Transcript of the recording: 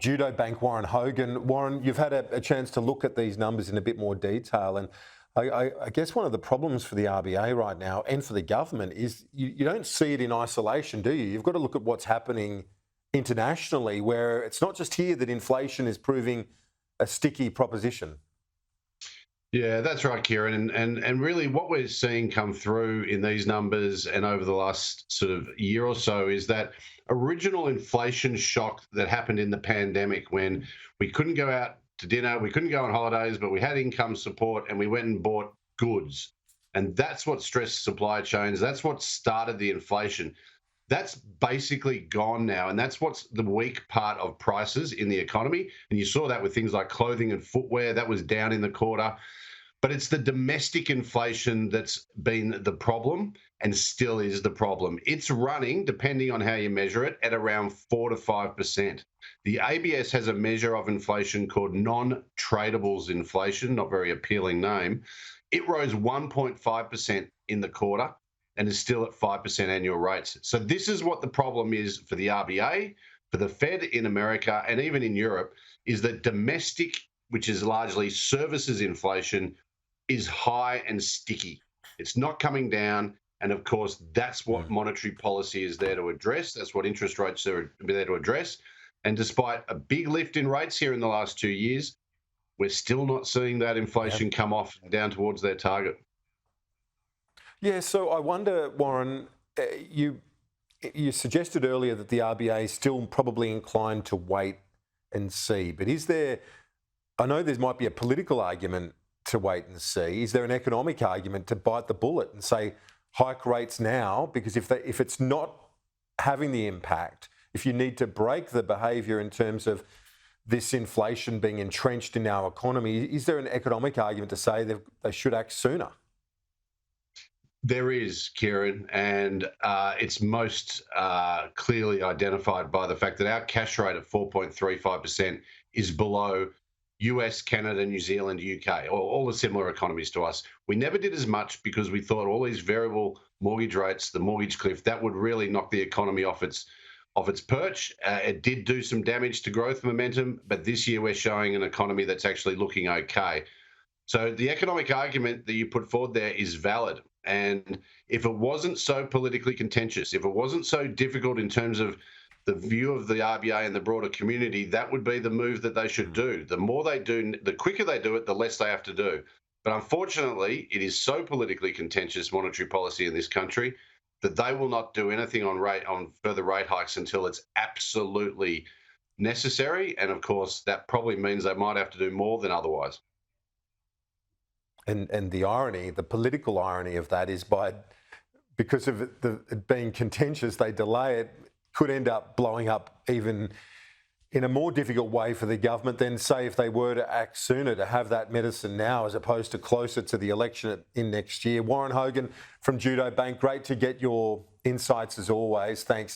Judo Bank Warren Hogan. Warren, you've had a chance to look at these numbers in a bit more detail, and I guess one of the problems for the RBA right now and for the government is you don't see it in isolation, do you? You've got to look at what's happening internationally, where it's not just here that inflation is proving a sticky proposition. Yeah, that's right, Kieran. And really what we're seeing come through in these numbers and over the last sort of year or so is that original inflation shock that happened in the pandemic when we couldn't go out to dinner, we couldn't go on holidays, but we had income support and we went and bought goods. And that's what stressed supply chains. That's what started the inflation. That's basically gone now. And that's what's the weak part of prices in the economy. And you saw that with things like clothing and footwear, that was down in the quarter. But it's the domestic inflation that's been the problem and still is the problem. It's running, depending on how you measure it, at around 4 to 5%. The ABS has a measure of inflation called non-tradables inflation, not very appealing name. It rose 1.5% in the quarter and is still at 5% annual rates. So this is what the problem is for the RBA, for the Fed in America, and even in Europe, is that domestic, which is largely services inflation, is high and sticky. It's not coming down. And of course, that's what monetary policy is there to address. That's what interest rates are there to address. And despite a big lift in rates here in the last 2 years, we're still not seeing that inflation come off down towards their target. Yeah, so I wonder, Warren, you suggested earlier that the RBA is still probably inclined to wait and see, but is there, I know there might be a political argument to wait and see. Is there an economic argument to bite the bullet and say hike rates now? Because if it's not having the impact, if you need to break the behaviour in terms of this inflation being entrenched in our economy, is there an economic argument to say they should act sooner? There is, Kieran, and it's most clearly identified by the fact that our cash rate at 4.35% is below US, Canada, New Zealand, UK, all the similar economies to us. We never did as much because we thought all these variable mortgage rates, the mortgage cliff, that would really knock the economy off its perch. It did do some damage to growth momentum, but this year we're showing an economy that's actually looking okay. So the economic argument that you put forward there is valid. And if it wasn't so politically contentious, if it wasn't so difficult in terms of the view of the RBA and the broader community, that would be the move that they should do. The more they do, the quicker they do it, the less they have to do. But unfortunately, it is so politically contentious monetary policy in this country that they will not do anything on further rate hikes until it's absolutely necessary. And of course, that probably means they might have to do more than otherwise. And the irony, the political irony of that is because of it being contentious, they delay it, could end up blowing up even in a more difficult way for the government than, say, if they were to act sooner, to have that medicine now as opposed to closer to the election in next year. Warren Hogan from Judo Bank, great to get your insights as always. Thanks.